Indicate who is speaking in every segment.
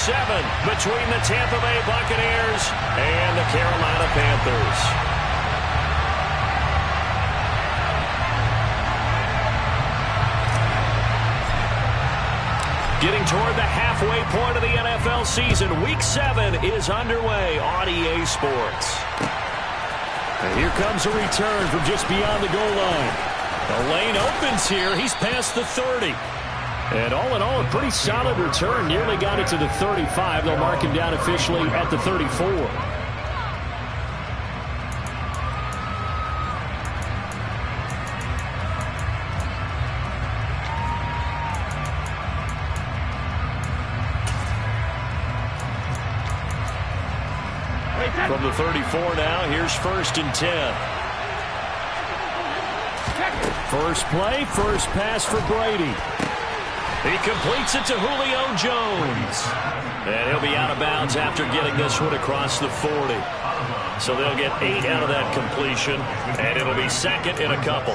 Speaker 1: 7 between the Tampa Bay Buccaneers and the Carolina Panthers. Getting toward the halfway point of the NFL season, Week 7 is underway on EA Sports. And here comes a return from just beyond the goal line. The lane opens here. He's past the 30. And all in all, a pretty solid return. Nearly got it to the 35. They'll mark him down officially at the 34. From the 34 now, here's 1st and 10. First play, first pass for Brady. He completes it to Julio Jones. And he'll be out of bounds after getting this one across the 40. So they'll get 8 out of that completion, and it'll be 2nd and a couple.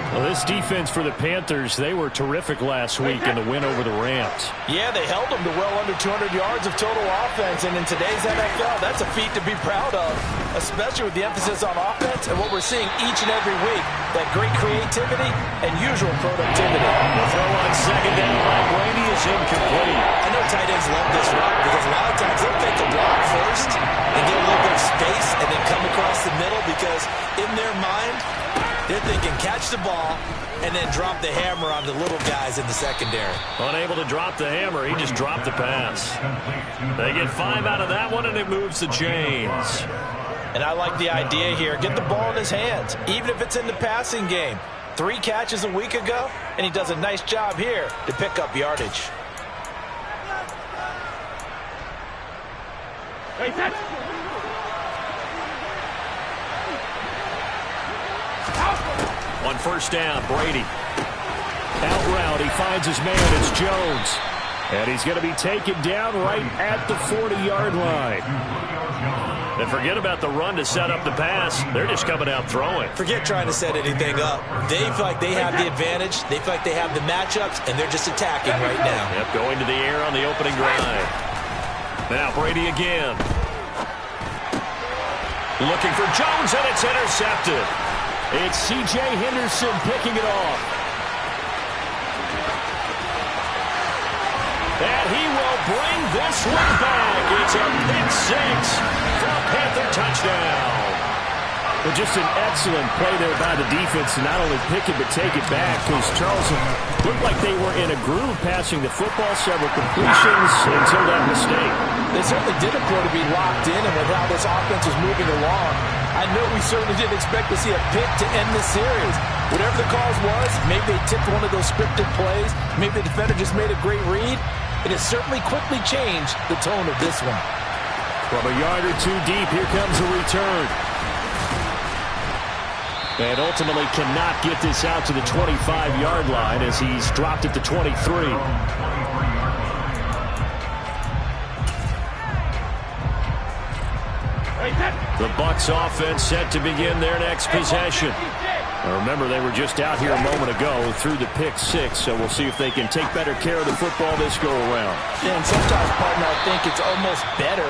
Speaker 1: Well, this defense for the Panthers, they were terrific last week in the win over the Rams.
Speaker 2: Yeah, they held them to well under 200 yards of total offense, and in today's NFL, that's a feat to be proud of, especially with the emphasis on offense and what we're seeing each and every week, that great creativity and usual productivity.
Speaker 1: The throw on 2nd down by Brady is incomplete.
Speaker 2: I know tight ends love this route because a lot of times they'll take the block first and get a little bit of space and then come across the middle because in their mind, they're thinking catch the ball and then drop the hammer on the little guys in the secondary.
Speaker 1: Unable to drop the hammer, he just dropped the pass. They get 5 out of that one, and it moves the chains.
Speaker 2: And I like the idea here. Get the ball in his hands, even if it's in the passing game. 3 catches a week ago, and he does a nice job here to pick up yardage.
Speaker 1: On 1st down, Brady. Out route, he finds his man. It's Jones. And he's going to be taken down right at the 40-yard line. And forget about the run to set up the pass. They're just coming out throwing.
Speaker 2: Forget trying to set anything up. They feel like they have the advantage. They feel like they have the matchups, and they're just attacking right now.
Speaker 1: Yep, going to the air on the opening drive. Now Brady again. Looking for Jones, and it's intercepted. It's C.J. Henderson picking it off. And he will bring this one back. It's a pick 6 for a Panther touchdown.
Speaker 3: Well, just an excellent play there by the defense to not only pick it but take it back, because Charleston looked like they were in a groove passing the football, several completions until that mistake.
Speaker 2: They certainly did appear to be locked in, and with how this offense was moving along, I know we certainly didn't expect to see a pick to end the series. Whatever the cause was, maybe they tipped one of those scripted plays, maybe the defender just made a great read. It has certainly quickly changed the tone of this one.
Speaker 3: From a yard or 2 deep, here comes a return. And ultimately cannot get this out to the 25-yard line as he's dropped at the 23.
Speaker 1: The Bucs offense set to begin their next possession. Now remember, they were just out here a moment ago through the pick 6, so we'll see if they can take better care of the football this go-around.
Speaker 2: Yeah, and sometimes, partner, I think it's almost better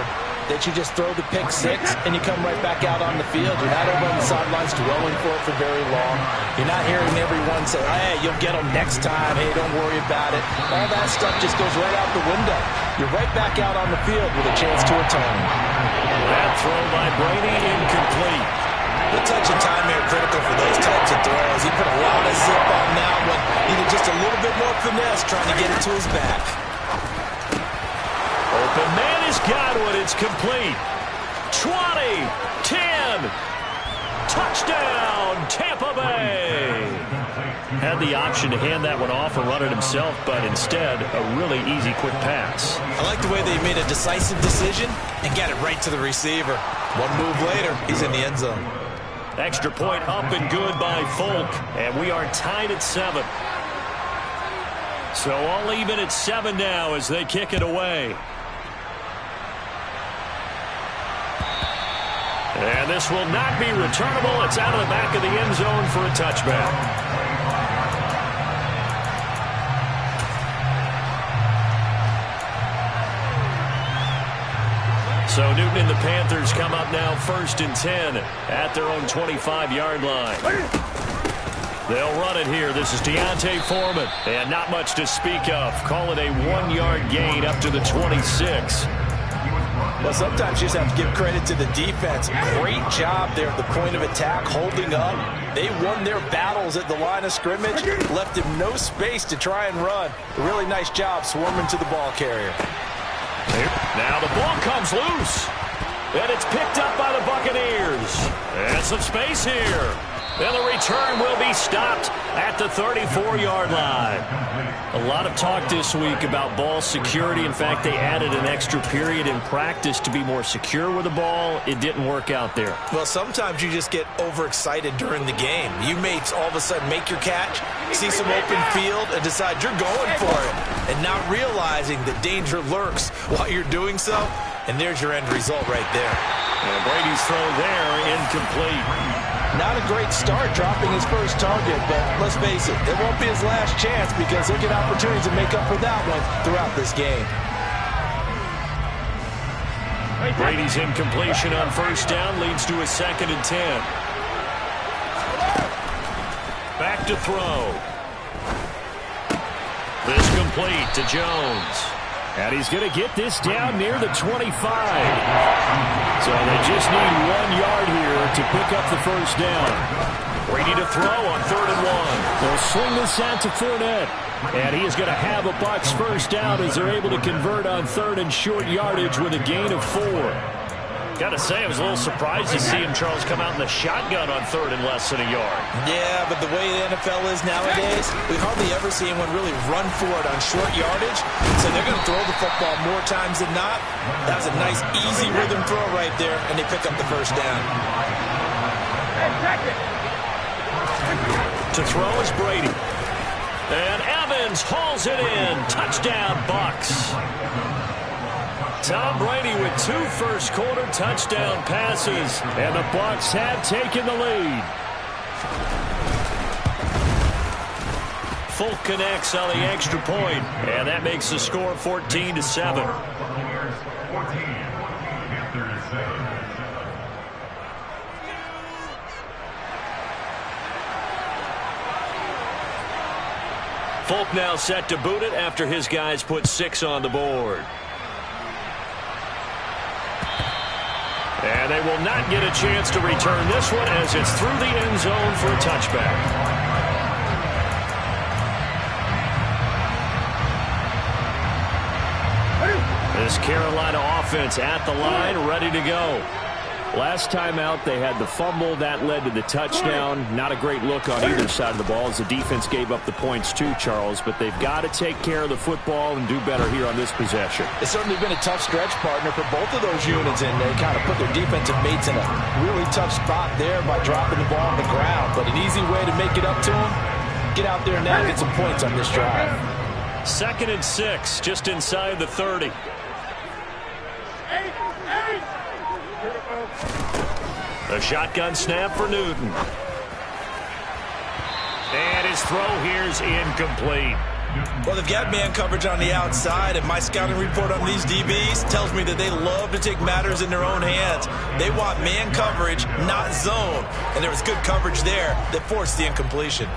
Speaker 2: that you just throw the pick 6 and you come right back out on the field. You're not over on the sidelines dwelling for it for very long. You're not hearing everyone say, hey, you'll get them next time. Hey, don't worry about it. All that stuff just goes right out the window. You're right back out on the field with a chance to atone.
Speaker 1: That throw by Brady incomplete.
Speaker 2: The touch and time here critical for those types of throws. He put a lot of zip on that one. Needed just a little bit more finesse trying to get it to his back.
Speaker 1: Open man has got one. It's complete. 20, 10. Touchdown, Tampa Bay. Had the option to hand that one off or run it himself, but instead, a really easy, quick pass.
Speaker 2: I like the way they made a decisive decision and got it right to the receiver. One move later, he's in the end zone.
Speaker 1: Extra point up and good by Folk, and we are tied at 7. So all even at 7 now as they kick it away. And this will not be returnable. It's out of the back of the end zone for a touchback. So Newton and the Panthers come up now 1st and 10 at their own 25-yard line. They'll run it here. This is Deontay Foreman. And not much to speak of. Call it a 1-yard gain up to the 26.
Speaker 2: Well, sometimes you just have to give credit to the defense. Great job there at the point of attack, holding up. They won their battles at the line of scrimmage, left him no space to try and run. A really nice job swarming to the ball carrier.
Speaker 1: Now the ball comes loose. And it's picked up by the Buccaneers. And some space here. And the return will be stopped at the 34-yard line. A lot of talk this week about ball security. In fact, they added an extra period in practice to be more secure with the ball. It didn't work out there.
Speaker 2: Well, sometimes you just get overexcited during the game. You may all of a sudden make your catch, see some open field, and decide you're going for it, and not realizing that danger lurks while you're doing so. And there's your end result right there.
Speaker 1: And Brady's throw there, incomplete.
Speaker 2: Not a great start dropping his first target, but let's face it, it won't be his last chance because he'll get opportunities to make up for that one throughout this game.
Speaker 1: Brady's incompletion on 1st down leads to a 2nd and 10. Back to throw. This complete to Jones.
Speaker 3: And he's going to get this down near the 25. So they just need 1 yard here to pick up the 1st down.
Speaker 1: Brady to throw on 3rd and 1.
Speaker 3: They'll swing this out to Fournette. And he is going to have a Bucs 1st down as they're able to convert on 3rd and short yardage with a gain of 4.
Speaker 1: Got to say, I was a little surprised to see him, Charles, come out in the shotgun on 3rd and less than a yard.
Speaker 2: Yeah, but the way the NFL is nowadays, we hardly ever see anyone really run for it on short yardage. So they're going to throw the football more times than not. That was a nice, easy rhythm throw right there, and they pick up the 1st down.
Speaker 1: To throw is Brady. And Evans hauls it in. Touchdown, Bucs. Tom Brady with 2 first-quarter touchdown passes.
Speaker 3: And the Bucs have taken the lead.
Speaker 1: Folk connects on the extra point, and that makes the score 14-7. Folk now set to boot it after his guys put 6 on the board. And they will not get a chance to return this one as it's through the end zone for a touchback. This Carolina offense at the line, ready to go.
Speaker 3: Last time out, they had the fumble. That led to the touchdown. Not a great look on either side of the ball as the defense gave up the points too, Charles. But they've got to take care of the football and do better here on this possession.
Speaker 2: It's certainly been a tough stretch, partner, for both of those units, and they kind of put their defensive mates in a really tough spot there by dropping the ball on the ground. But an easy way to make it up to them, get out there now and get some points on this drive.
Speaker 1: 2nd and 6, just inside the 30. A shotgun snap for Newton. And his throw here is incomplete.
Speaker 2: Well, they've got man coverage on the outside, and my scouting report on these DBs tells me that they love to take matters in their own hands. They want man coverage, not zone. And there was good coverage there that forced the incompletion.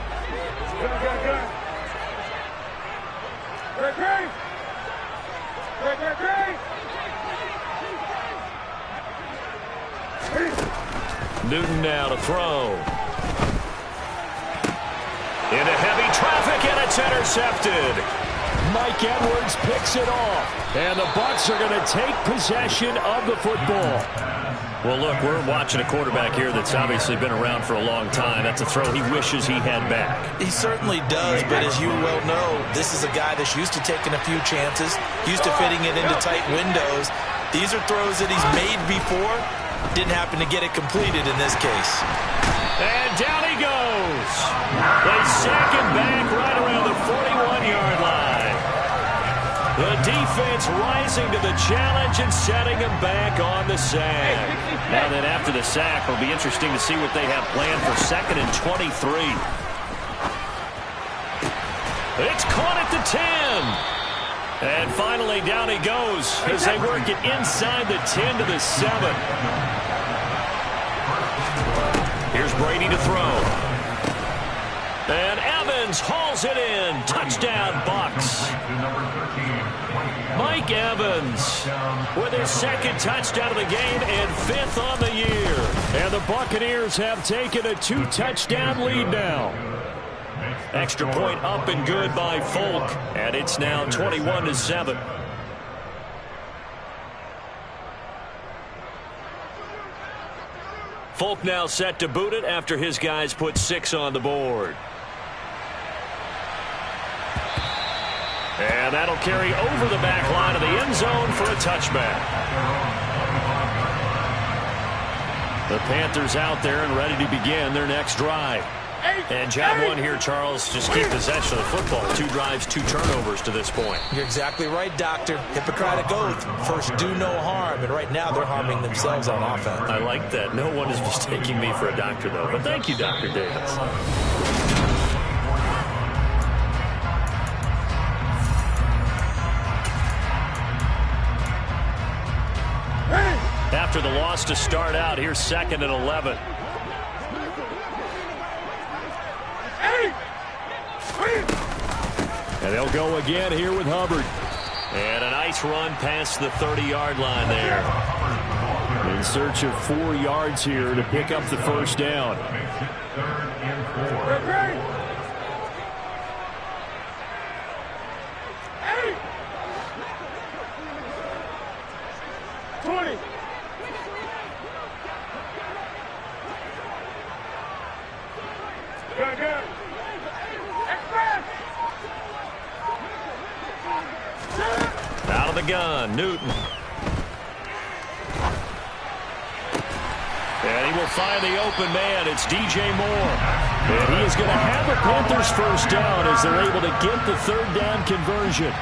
Speaker 1: Newton now to throw. Into heavy traffic, and it's intercepted.
Speaker 3: Mike Edwards picks it off. And the Bucs are going to take possession of the football.
Speaker 1: Well, look, we're watching a quarterback here that's obviously been around for a long time. That's a throw he wishes he had back.
Speaker 2: He certainly does, but as you well know, this is a guy that's used to taking a few chances, used to fitting it into tight windows. These are throws that he's made before. Didn't happen to get it completed in this case.
Speaker 1: And down he goes. They sack him back right around the 41-yard line. The defense rising to the challenge and setting him back on the sack. Now then, after the sack, it'll be interesting to see what they have planned for 2nd and 23. It's caught at the 10. And finally, down he goes as they work it inside the 10 to the 7. Here's Brady to throw. And Evans hauls it in. Touchdown, Bucs. Mike Evans with his second touchdown of the game and 5th on the year.
Speaker 3: And the Buccaneers have taken a 2-touchdown lead now.
Speaker 1: Extra point up and good by Folk. And it's now 21-7. Folk now set to boot it after his guys put 6 on the board. And that'll carry over the back line of the end zone for a touchback. The Panthers out there and ready to begin their next drive. And job one here, Charles, just keep possession of the football. 2 drives, 2 turnovers to this point.
Speaker 2: You're exactly right, Doctor. Hippocratic oath. First, do no harm. And right now, they're harming themselves on offense.
Speaker 1: I like that. No one is mistaking me for a doctor, though. But thank you, Dr. Davis. After the loss to start out, here's 2nd and 11.
Speaker 3: And they'll go again here with Hubbard.
Speaker 1: And a nice run past the 30-yard line there.
Speaker 3: In search of 4 yards here to pick up the first down.
Speaker 1: Out of the gun, Newton. And he will find the open man. It's DJ Moore.
Speaker 3: And he is going to have a Panthers first down as they're able to get the 3rd down conversion.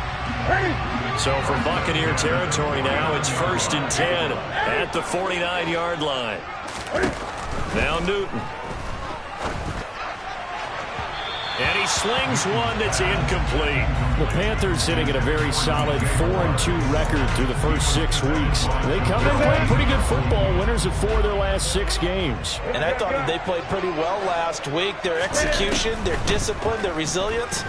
Speaker 1: So from Buccaneer territory now, it's 1st and 10 at the 49-yard line. Now Newton. And he slings one that's incomplete.
Speaker 3: The Panthers sitting at a very solid 4-2 record through the first 6 weeks. They come in playing pretty good football, winners of 4 of their last 6 games.
Speaker 2: And I thought that they played pretty well last week. Their execution, their discipline, their resilience,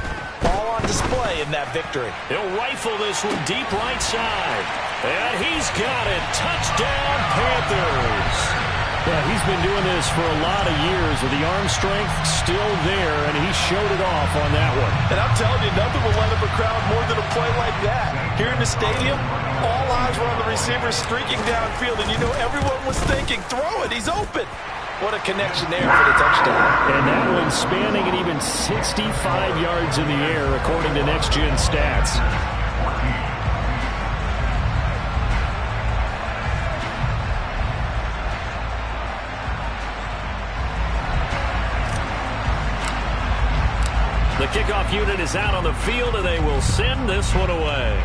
Speaker 2: all on display in that victory.
Speaker 1: He'll rifle this one deep right side. And he's got it. Touchdown, Panthers.
Speaker 3: Yeah, he's been doing this for a lot of years with the arm strength still there, and he showed it off on that one.
Speaker 2: And I'm telling you, nothing will light up a crowd more than a play like that. Here in the stadium, all eyes were on the receiver streaking downfield, and you know everyone was thinking, throw it, he's open. What a connection there for the touchdown.
Speaker 3: And that one spanning it even 65 yards in the air, according to Next Gen Stats.
Speaker 1: The kickoff unit is out on the field, and they will send this one away.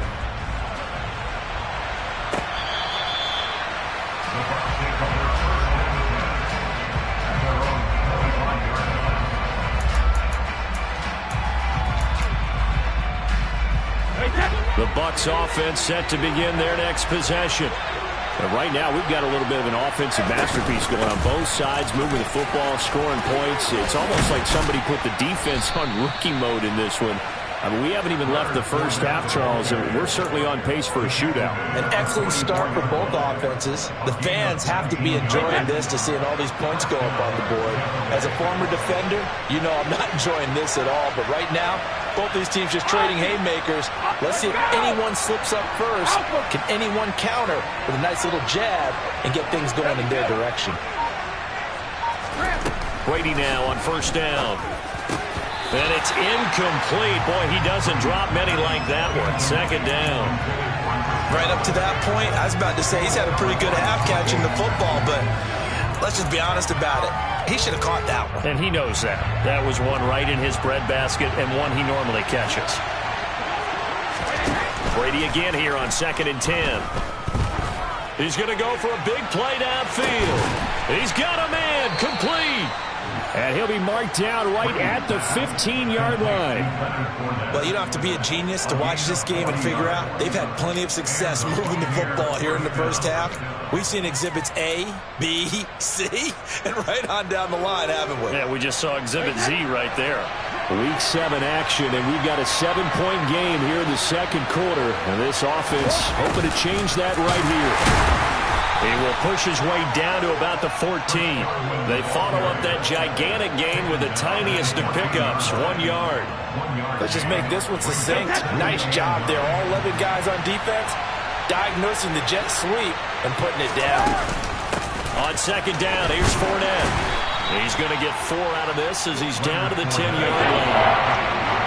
Speaker 1: The Bucs offense set to begin their next possession.
Speaker 3: And right now, we've got a little bit of an offensive masterpiece going on both sides, moving the football, scoring points. It's almost like somebody put the defense on rookie mode in this one. I mean, we haven't even left the first half, Charles, and we're certainly on pace for a shootout.
Speaker 2: An excellent start for both offenses. The fans have to be enjoying this to seeing all these points go up on the board. As a former defender, you know I'm not enjoying this at all, but right now, both these teams just trading haymakers. Let's see if anyone slips up first. Can anyone counter with a nice little jab and get things going in their direction?
Speaker 1: Brady now on first down. And it's incomplete. Boy, he doesn't drop many like that one. Second down.
Speaker 2: Right up to that point, I was about to say he's had a pretty good half catching the football, but let's just be honest about it. He should have caught that one.
Speaker 1: And he knows that. That was one right in his breadbasket and one he normally catches. Brady again here on 2nd and 10. He's going to go for a big play downfield. He's got a man complete.
Speaker 3: And he'll be marked down right at the 15-yard line.
Speaker 2: Well, you don't have to be a genius to watch this game and figure out they've had plenty of success moving the football here in the first half. We've seen exhibits A, B, C, and right on down the line, haven't we?
Speaker 1: Yeah, we just saw exhibit Z right there.
Speaker 3: Week 7 action, and we've got a 7-point game here in the second quarter. And this offense hoping to change that right here.
Speaker 1: He will push his way down to about the 14. They follow up that gigantic gain with the tiniest of pickups, 1 yard.
Speaker 2: Let's just make this one succinct. Nice job there. All 11 guys on defense diagnosing the jet sweep and putting it down.
Speaker 1: On second down, here's Fournette. He's going to get 4 out of this as he's down to the 10-yard line.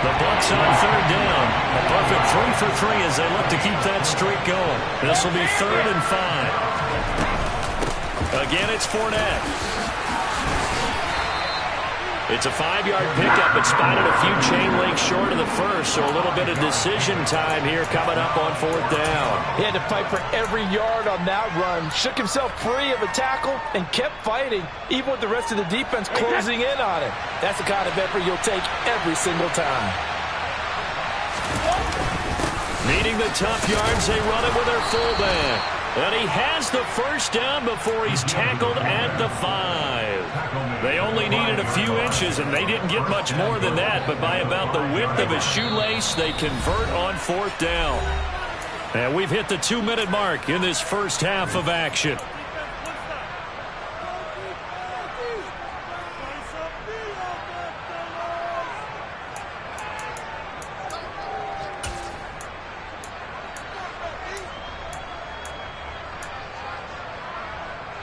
Speaker 1: The Bucs on third down. A perfect 3 for 3 as they look to keep that streak going. This will be 3rd and 5. Again, it's Fournette. It's a 5-yard pickup, but spotted a few chain links short of the first, so a little bit of decision time here coming up on 4th down.
Speaker 2: He had to fight for every yard on that run, shook himself free of a tackle, and kept fighting, even with the rest of the defense closing in on him. That's the kind of effort you'll take every single time.
Speaker 1: Needing the tough yards, they run it with their fullback. And he has the first down before he's tackled at the 5. They only needed a few inches, and they didn't get much more than that. But by about the width of a shoelace, they convert on 4th down. And we've hit the 2-minute mark in this first half of action.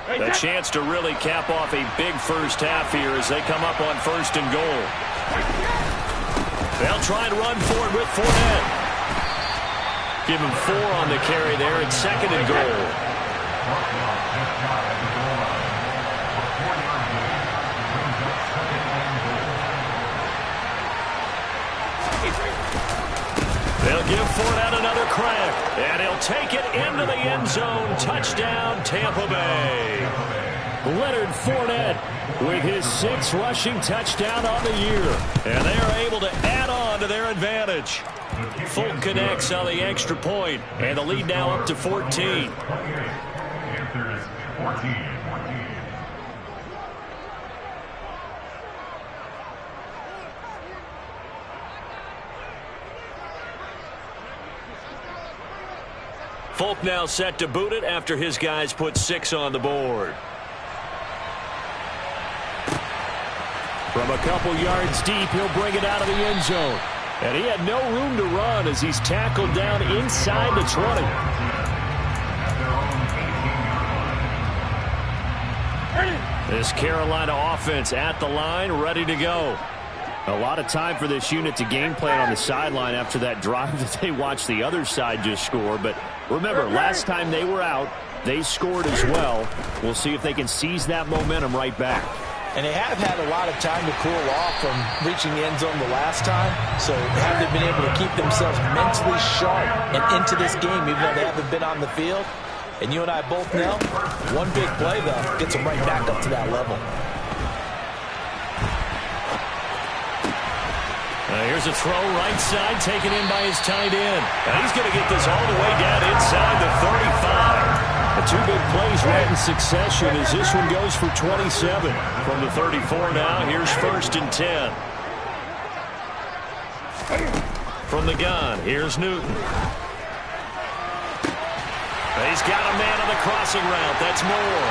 Speaker 1: A chance to really cap off a big first half here as they come up on 1st and goal. They'll try and run forward with Fournette. Give him 4 on the carry there. It's 2nd and goal. They'll give Fournette another crack, and he'll take it into the end zone. Touchdown, Tampa Bay.
Speaker 3: Leonard Fournette with his 6th rushing touchdown on the year.
Speaker 1: And they are able to add on to their advantage. Fulton connects on the extra point, and the lead now up to 14.
Speaker 4: Panthers 14.
Speaker 1: Folk now set to boot it after his guys put 6 on the board.
Speaker 3: From a couple yards deep, he'll bring it out of the end zone. And he had no room to run as he's tackled down inside the 20.
Speaker 1: This Carolina offense at the line, ready to go.
Speaker 3: A lot of time for this unit to game plan on the sideline after that drive that they watched the other side just score. But remember, last time they were out, they scored as well. We'll see if they can seize that momentum right back.
Speaker 2: And they have had a lot of time to cool off from reaching the end zone the last time. So have they been able to keep themselves mentally sharp and into this game, even though they haven't been on the field? And you and I both know, one big play, though, gets them right back up to that level.
Speaker 1: Here's a throw right side, taken in by his tight end. And he's going to get this all the way down inside the 35.
Speaker 3: The 2 big plays right in succession as this one goes for 27.
Speaker 1: From the 34 now, here's 1st and 10. From the gun, here's Newton. He's got a man on the crossing route. That's Moore.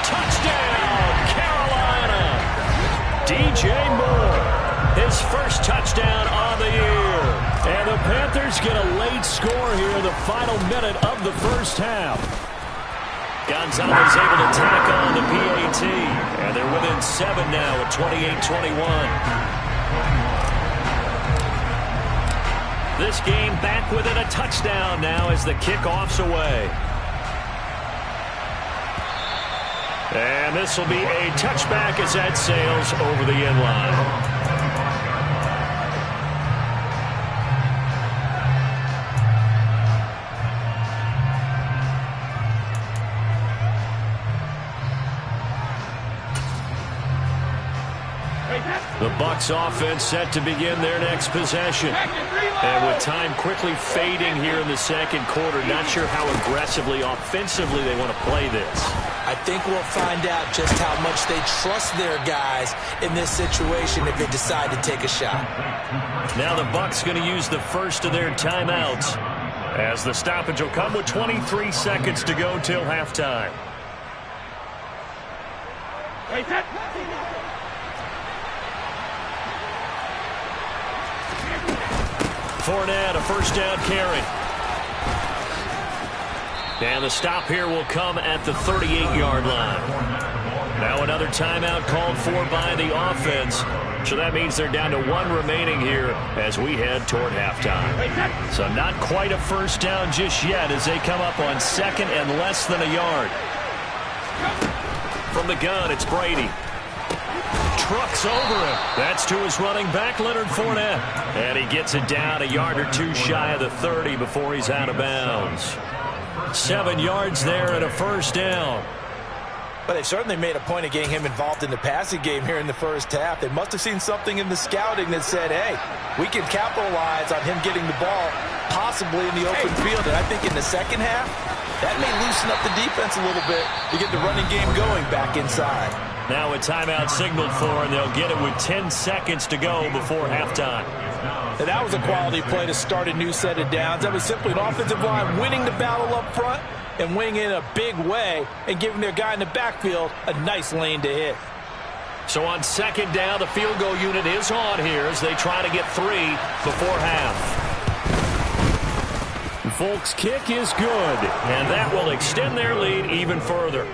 Speaker 1: Touchdown, Carolina. DJ Moore. His first touchdown on the year.
Speaker 3: And the Panthers get a late score here in the final minute of the first half.
Speaker 1: Gonzalez able to tack on the PAT. And they're within 7 now at 28-21. This game back within a touchdown now as the kickoff's away. And this will be a touchback as that sails over the end line. The Bucs offense set to begin their next possession. And with time quickly fading here in the second quarter, not sure how aggressively, offensively they want to play this.
Speaker 2: I think we'll find out just how much they trust their guys in this situation if they decide to take a shot.
Speaker 1: Now the Bucs going to use the first of their timeouts, as the stoppage will come with 23 seconds to go till halftime. Fournette, a first down carry. And the stop here will come at the 38-yard line. Now another timeout called for by the offense. So that means they're down to one remaining here as we head toward halftime. So not quite a first down just yet as they come up on second and less than a yard. From the gun, it's Brady. Trucks over him. That's to his running back, Leonard Fournette. And he gets it down a yard or two shy of the 30 before he's out of bounds. 7 yards there and a first down.
Speaker 2: But they certainly made a point of getting him involved in the passing game here in the first half. They must have seen something in the scouting that said, hey, we can capitalize on him getting the ball possibly in the open field. And I think in the second half, that may loosen up the defense a little bit to get the running game going back inside.
Speaker 1: Now a timeout signaled for, and they'll get it with 10 seconds to go before halftime.
Speaker 2: And that was a quality play to start a new set of downs. That was simply an offensive line winning the battle up front and winning in a big way and giving their guy in the backfield a nice lane to hit.
Speaker 1: So on second down, the field goal unit is on here as they try to get 3 before half.
Speaker 3: Folks, kick is good,
Speaker 1: and that will extend their lead even further.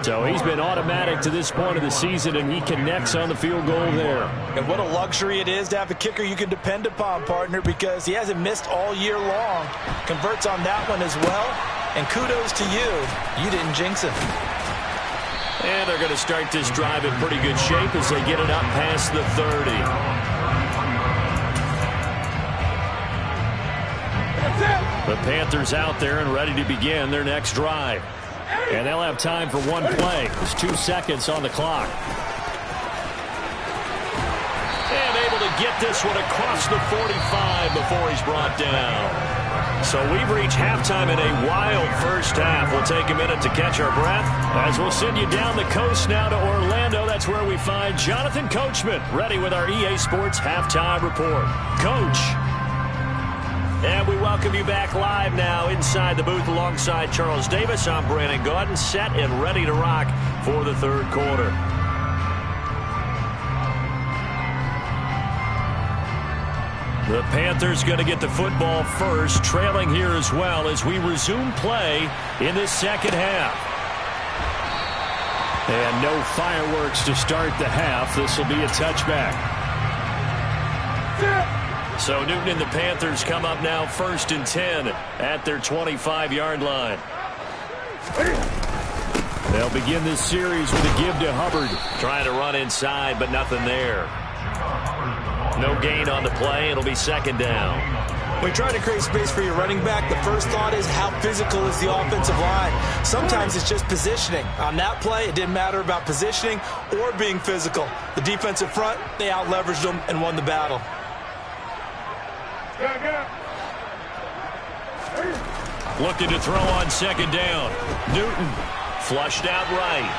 Speaker 3: So he's been automatic to this point of the season, and he connects on the field goal there.
Speaker 2: And what a luxury it is to have a kicker you can depend upon, partner, because he hasn't missed all year long. Converts on that one as well, and kudos to you. You didn't jinx him.
Speaker 1: And they're going to start this drive in pretty good shape as they get it up past the 30. The Panthers out there and ready to begin their next drive. And they'll have time for one play. There's 2 seconds on the clock. And able to get this one across the 45 before he's brought down. So we've reached halftime in a wild first half. We'll take a minute to catch our breath as we'll send you down the coast now to Orlando. That's where we find Jonathan Coachman ready with our EA Sports Halftime Report. Coach. And we welcome you back live now inside the booth alongside Charles Davis. I'm Brandon Gaudin, set and ready to rock for the third quarter. The Panthers going to get the football first, trailing here as well as we resume play in this second half.
Speaker 3: And no fireworks to start the half. This will be a touchback.
Speaker 1: So Newton and the Panthers come up now 1st and 10 at their 25-yard line.
Speaker 3: They'll begin this series with a give to Hubbard.
Speaker 1: Trying to run inside, but nothing there. No gain on the play. It'll be second down.
Speaker 2: When you try to create space for your running back, the first thought is how physical is the offensive line. Sometimes it's just positioning. On that play, it didn't matter about positioning or being physical. The defensive front, they out-leveraged them and won the battle.
Speaker 1: Looking to throw on second down. Newton flushed out right.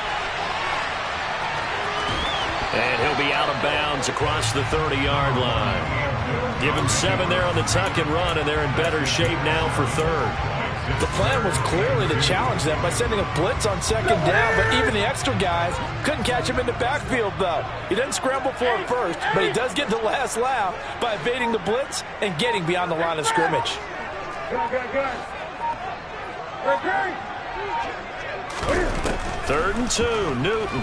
Speaker 1: And he'll be out of bounds across the 30-yard line. Give him 7 there on the tuck and run, and they're in better shape now for third.
Speaker 2: The plan was clearly to challenge them by sending a blitz on second down, but even the extra guys couldn't catch him in the backfield, though. He doesn't scramble for it first, but he does get the last laugh by evading the blitz and getting beyond the line of scrimmage.
Speaker 1: Third and 2, Newton.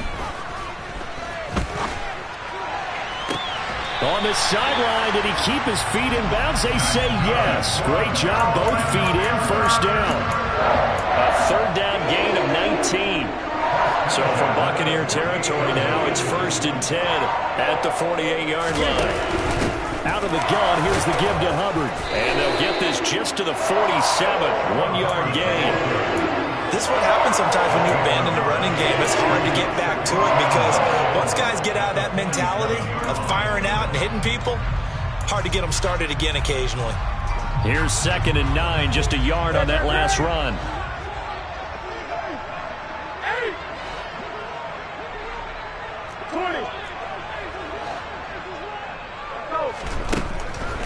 Speaker 3: On the sideline, did he keep his feet in bounds? They say yes. Great job, both feet in, first down.
Speaker 1: A third down gain of 19. So from Buccaneer territory now, it's 1st and 10 at the 48-yard line.
Speaker 3: Out of the gun, here's the give to Hubbard.
Speaker 1: And they'll get this just to the 47, 1-yard gain.
Speaker 2: This that's what happens sometimes when you abandon the running game. It's hard to get back to it because once guys get out of that mentality of firing out and hitting people, hard to get them started again occasionally.
Speaker 1: Here's 2nd and 9, just a yard on that last run.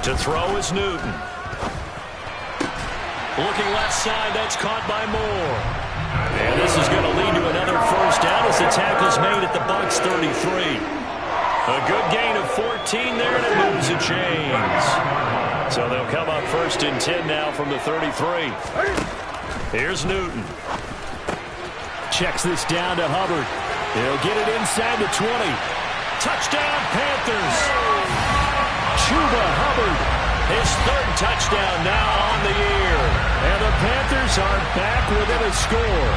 Speaker 1: To throw is Newton. Looking left side, that's caught by Moore. And this is going to lead to another first down as the tackle's made at the Bucs 33. A good gain of 14 there, and it moves the chains. So they'll come up 1st and 10 now from the 33. Here's Newton. Checks this down to Hubbard. He'll get it inside the 20. Touchdown, Panthers. Chuba Hubbard, his 3rd touchdown now on the year. And the Panthers are back within a score.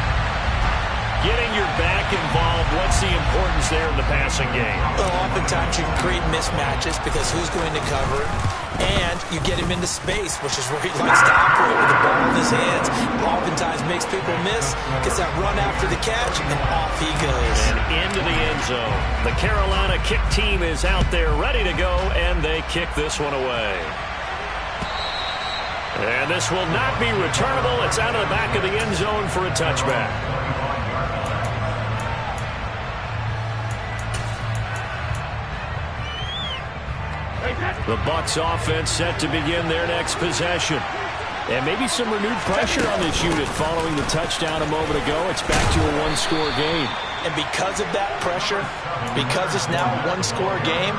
Speaker 1: Getting your back involved, what's the importance there in the passing game?
Speaker 2: Well, oftentimes you can create mismatches because who's going to cover it? And you get him into space, which is where he likes to operate with the ball in his hands. Oftentimes makes people miss, gets that run after the catch, and off he goes.
Speaker 1: And into the end zone. The Carolina kick team is out there ready to go, and they kick this one away. And this will not be returnable. It's out of the back of the end zone for a touchback. The Bucs offense set to begin their next possession. And maybe some renewed pressure on this unit following the touchdown a moment ago. It's back to a one-score game.
Speaker 2: And because of that pressure, because it's now a one-score game,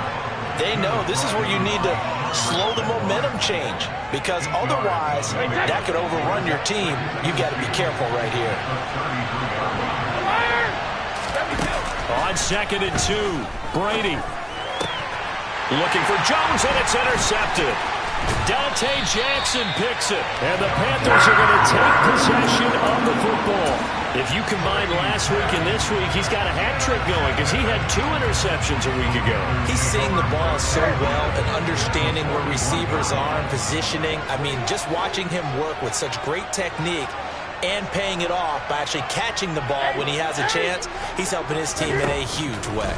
Speaker 2: they know this is where you need to slow the momentum change. Because otherwise, that could overrun your team. You've got to be careful right here.
Speaker 1: On 2nd and 2, Brady. Looking for Jones, and it's intercepted. Dante Jackson picks it. And the Panthers are going to take possession of the football. If you combine last week and this week, he's got a hat trick going because he had 2 interceptions a week ago.
Speaker 2: He's seeing the ball so well and understanding where receivers are and positioning. I mean, just watching him work with such great technique and paying it off by actually catching the ball when he has a chance, he's helping his team in a huge way.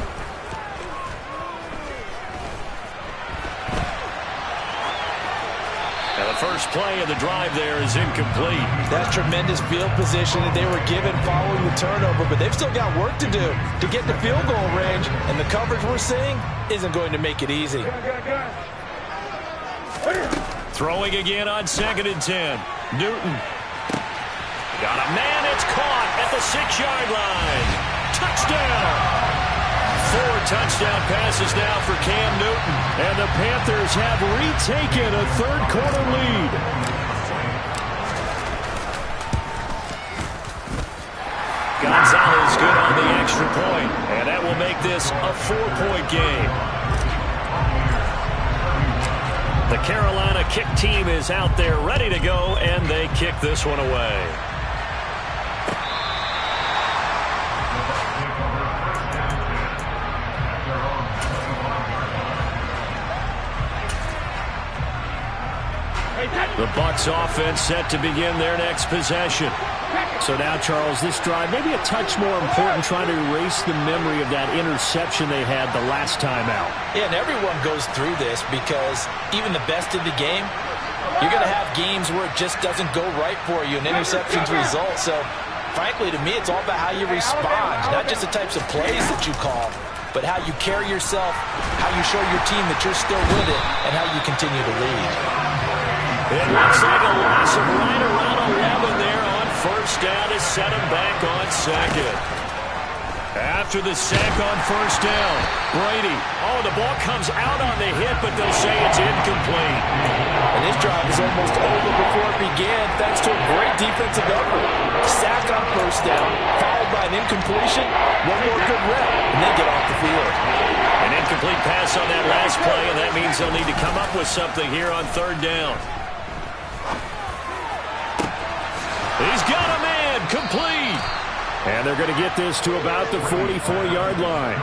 Speaker 1: First play of the drive there is incomplete.
Speaker 2: That's tremendous field position that they were given following the turnover, but they've still got work to do to get the field goal range, and the coverage we're seeing isn't going to make it easy.
Speaker 1: Throwing again on 2nd and 10. Newton. Got a man, it's caught at the 6-yard line. Touchdown! 4 touchdown passes now for Cam Newton. And the Panthers have retaken a third-quarter lead. Gonzalez good on the extra point. And that will make this a 4-point game. The Carolina kick team is out there ready to go, and they kick this one away. The Bucs offense set to begin their next possession. So now, Charles, this drive maybe a touch more important, trying to erase the memory of that interception they had the last time out.
Speaker 2: Yeah, and everyone goes through this because even the best in the game, you're going to have games where it just doesn't go right for you and interceptions result. So, frankly, to me, it's all about how you respond, not just the types of plays that you call, but how you carry yourself, how you show your team that you're still with it, and how you continue to lead.
Speaker 1: It looks like a loss of right around 11 there on first down to set him back on 2nd. After the sack on first down, Brady. Oh, the ball comes out on the hit, but they'll say it's incomplete.
Speaker 2: And this drive is almost over before it began thanks to a great defensive effort. Sack on first down, followed by an incompletion, one more good rep, and they get off the field.
Speaker 1: An incomplete pass on that last play, and that means they'll need to come up with something here on third down. He's got a man, complete.
Speaker 3: And they're going to get this to about the 44-yard line.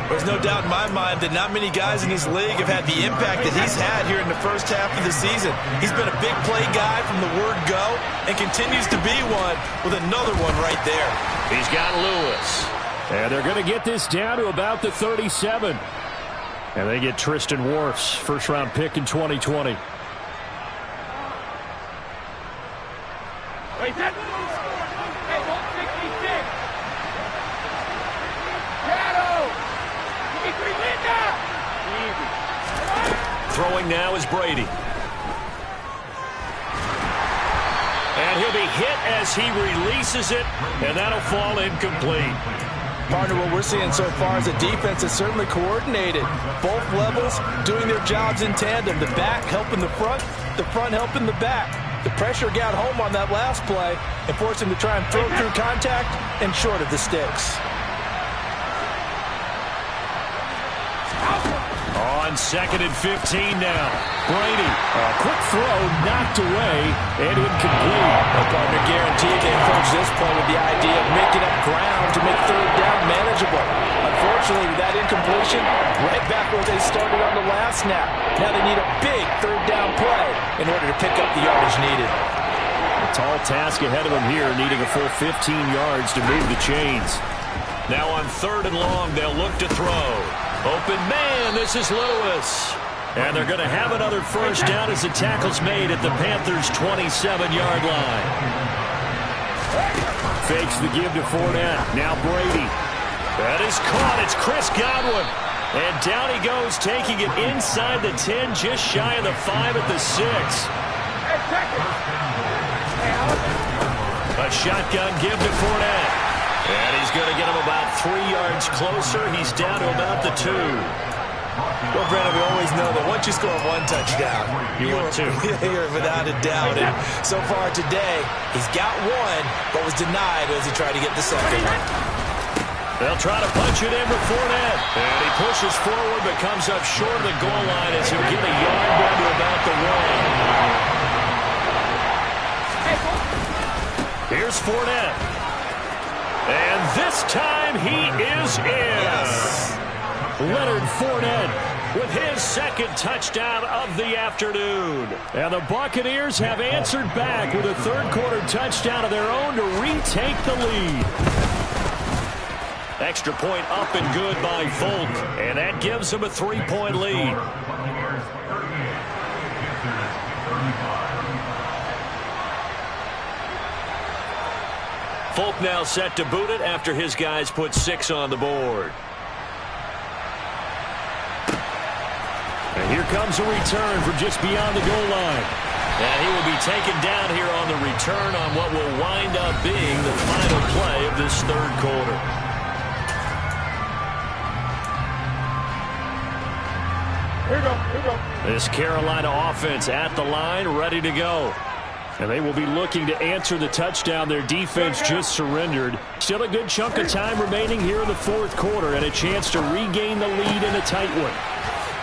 Speaker 2: There's no doubt in my mind that not many guys in this league have had the impact that he's had here in the first half of the season. He's been a big play guy from the word go and continues to be one with another one right there.
Speaker 1: He's got Lewis.
Speaker 3: And they're going to get this down to about the 37. And they get Tristan Wirfs, first-round pick in 2020.
Speaker 1: Throwing now is Brady. And he'll be hit as he releases it, and that'll fall incomplete.
Speaker 2: Partner, what we're seeing so far is a defense that's certainly coordinated. Both levels doing their jobs in tandem. The back helping the front helping the back. The pressure got home on that last play and forced him to try and throw through contact and short of the sticks.
Speaker 1: On 2nd and 15 now. Brady.
Speaker 3: A quick throw knocked away and incomplete.
Speaker 2: Well, partner, guaranteed they approach this play with the idea of making up ground to make third down manageable. Unfortunately, with that incompletion, right back where they started on the last snap. Now they need a big third down play in order to pick up the yardage needed.
Speaker 3: A tall task ahead of them here, needing a full 15 yards to move the chains.
Speaker 1: Now on 3rd and long, they'll look to throw. Open man, this is Lewis. And they're going to have another first down as the tackle's made at the Panthers' 27-yard line.
Speaker 3: Fakes the give to Fournette. Now Brady.
Speaker 1: That is caught. It's Chris Godwin. And down he goes, taking it inside the 10, just shy of the 5 at the 6. A shotgun give to Fournette. And he's going to get him about 3 yards closer. He's down to about the 2.
Speaker 2: Well, Brandon, we always know that once you score one touchdown,
Speaker 1: you want two.
Speaker 2: You're without a doubt. And so far today, he's got one, but was denied as he tried to get the second one.
Speaker 1: They'll try to punch it in for Fournette. And he pushes forward, but comes up short of the goal line as he'll get a yard down to about the 1. Here's Fournette. And this time he is in.
Speaker 2: Yes.
Speaker 3: Leonard Fournette with his second touchdown of the afternoon. And the Buccaneers have answered back with a third-quarter touchdown of their own to retake the lead.
Speaker 1: Extra point up and good by Folk. And that gives them a 3-point lead. Folk now set to boot it after his guys put 6 on the board.
Speaker 3: And here comes a return from just beyond the goal line.
Speaker 1: And he will be taken down here on the return on what will wind up being the final play of this third quarter.
Speaker 3: Here we go.
Speaker 1: This Carolina offense at the line, ready to go.
Speaker 3: And they will be looking to answer the touchdown their defense just surrendered. Still a good chunk of time remaining here in the fourth quarter and a chance to regain the lead in a tight one.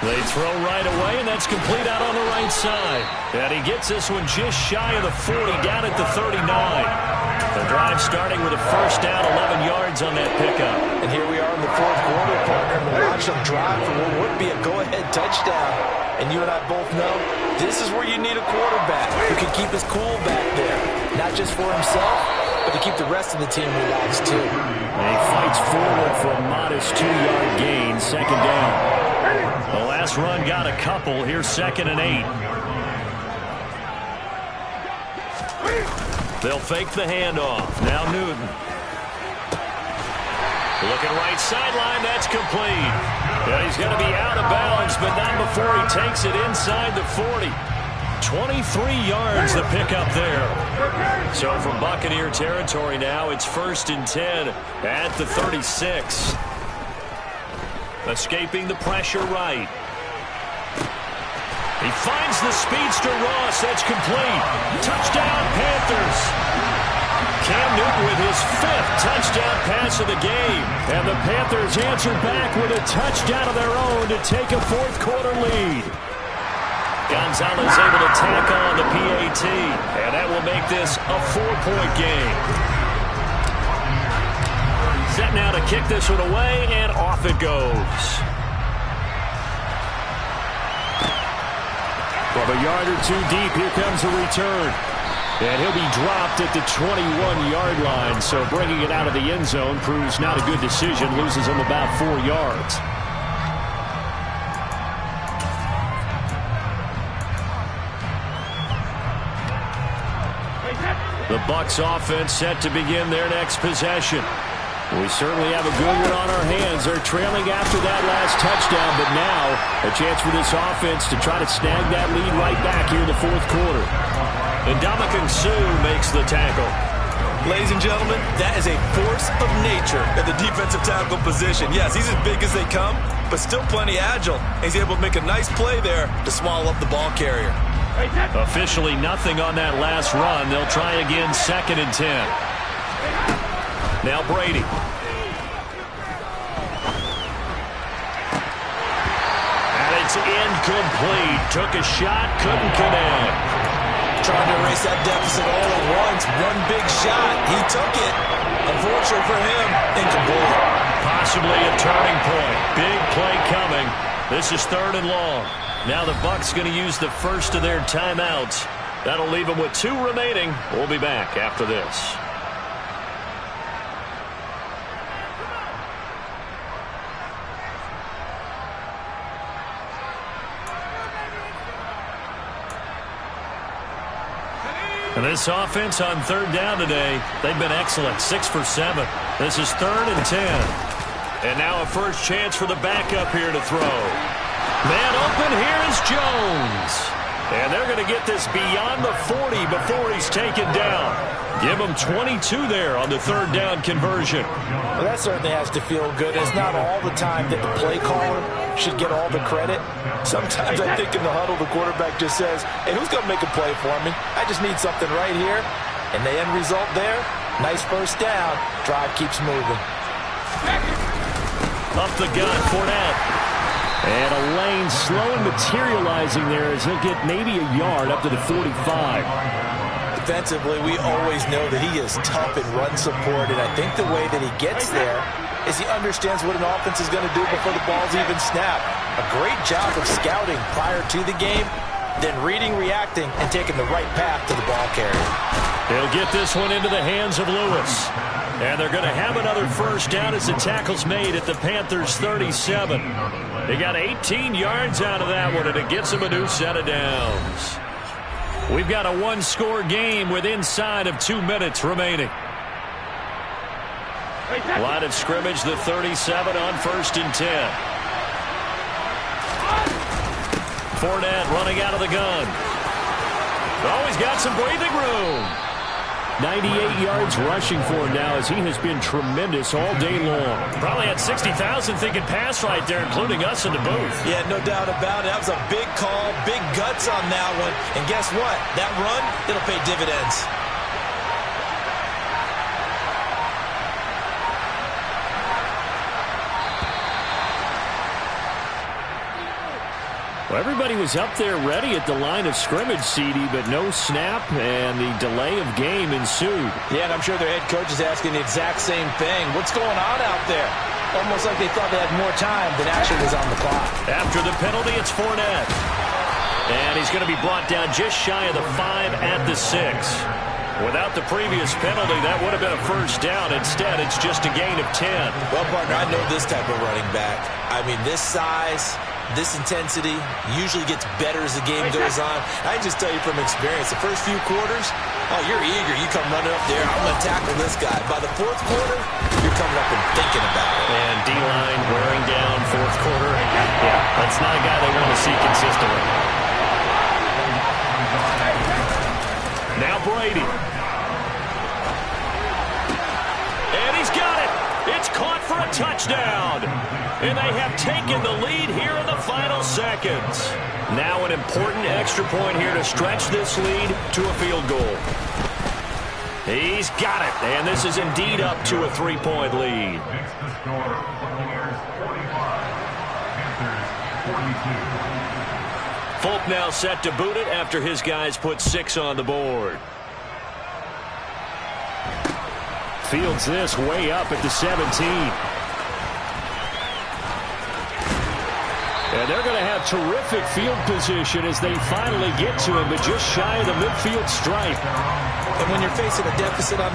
Speaker 1: They throw right away, and that's complete out on the right side. And he gets this one just shy of the 40, down at the 39. The drive starting with a first down, 11 yards on that pickup.
Speaker 2: And here we are in the fourth quarter, partner, and we watch them drive for what would be a go-ahead touchdown. And you and I both know this is where you need a quarterback who can keep his cool back there. Not just for himself, but to keep the rest of the team relaxed too.
Speaker 3: And he fights forward for a modest 2-yard gain, second down.
Speaker 1: The last run got a couple. Here's 2nd and 8. They'll fake the handoff. Now Newton. Looking right sideline. That's complete. And he's going to be out of bounds, but not before he takes it inside the 40. 23 yards the pickup there. So from Buccaneer territory now, it's 1st and 10 at the 36. Escaping the pressure right. He finds the speedster Ross. That's complete. Touchdown, Panthers. Cam Newton with his 5th touchdown pass of the game.
Speaker 3: And the Panthers answer back with a touchdown of their own to take a fourth quarter lead.
Speaker 1: Gonzalez able to tack on the PAT. And that will make this a 4-point game. Set now to kick this one away, and off it goes.
Speaker 3: From a yard or two deep, here comes the return. And he'll be dropped at the 21-yard line, so bringing it out of the end zone proves not a good decision. Loses him about 4 yards. The Bucs offense set to begin their next possession. We certainly have a good one on our hands. They're trailing after that last touchdown, but now a chance for this offense to try to snag that lead right back here in the fourth quarter.
Speaker 1: And Ndamukong Suh makes the tackle.
Speaker 2: Ladies and gentlemen, that is a force of nature at the defensive tackle position. Yes, he's as big as they come, but still plenty agile. He's able to make a nice play there to swallow up the ball carrier.
Speaker 1: Officially nothing on that last run. They'll try again, 2nd and 10. Now Brady. And it's incomplete. Took a shot, couldn't connect.
Speaker 2: Trying to erase that deficit all at once. One big shot. He took it. Unfortunately for him, incomplete.
Speaker 1: Possibly a turning point. Big play coming. This is 3rd and long. Now the Bucs going to use the first of their timeouts. That'll leave them with 2 remaining. We'll be back after this. And this offense on 3rd down today, they've been excellent. 6 for 7. This is 3rd and 10. And now a first chance for the backup here to throw. Man open, here is Jones. And they're going to get this beyond the 40 before he's taken down. Give him 22 there on the 3rd down conversion.
Speaker 2: Well, that certainly has to feel good. It's not all the time that the play caller should get all the credit. Sometimes I think in the huddle, the quarterback just says, hey, who's going to make a play for me? I just need something right here. And the end result there, nice first down. Drive keeps moving.
Speaker 1: Up the gun, Fournette.
Speaker 3: And a lane slowly materializing there as he'll get maybe a yard up to the 45.
Speaker 2: Defensively, we always know that he is tough in run support, and I think the way that he gets there is he understands what an offense is going to do before the ball's even snapped. A great job of scouting prior to the game, then reading, reacting, and taking the right path to the ball carrier.
Speaker 1: He'll get this one into the hands of Lewis. And they're going to have another first down as the tackle's made at the Panthers' 37. They got 18 yards out of that one, and it gets them a new set of downs. We've got a one-score game with inside of 2 minutes remaining. Line of scrimmage, the 37 on 1st and 10. Fournette running out of the gun. Oh, he's got some breathing room.
Speaker 3: 98 yards rushing for him now as he has been tremendous all day long.
Speaker 1: Probably had 60,000 thinking pass right there, including us in the booth.
Speaker 2: Yeah, no doubt about it. That was a big call, big guts on that one. And guess what? That run, it'll pay dividends.
Speaker 3: Well, everybody was up there ready at the line of scrimmage, CD, but no snap, and the delay of game ensued.
Speaker 2: Yeah, and I'm sure their head coach is asking the exact same thing. What's going on out there? Almost like they thought they had more time than actually was on the clock.
Speaker 1: After the penalty, it's Fournette. And he's going to be brought down just shy of the 5 at the 6. Without the previous penalty, that would have been a first down. Instead, it's just a gain of 10.
Speaker 2: Well, partner, I know this type of running back. I mean, this size, this intensity usually gets better as the game goes on. I can just tell you from experience, the first few quarters, oh, you're eager. You come running up there. I'm going to tackle this guy. By the 4th quarter, you're coming up and thinking about it.
Speaker 1: And D-line wearing down 4th quarter. Yeah, that's not a guy they want to see consistently. Now Brady. And he's got it. It's caught for a touchdown. And they have taken the lead here in the final seconds. Now an important extra point here to stretch this lead to a field goal. He's got it. And this is indeed up to a 3-point lead.
Speaker 4: Makes the score Buccaneers 45, Panthers 42.
Speaker 1: Folk now set to boot it after his guys put 6 on the board.
Speaker 3: Fields this way up at the 17. And they're going to have terrific field position as they finally get to him, but just shy of the midfield stripe.
Speaker 2: And when you're facing a deficit on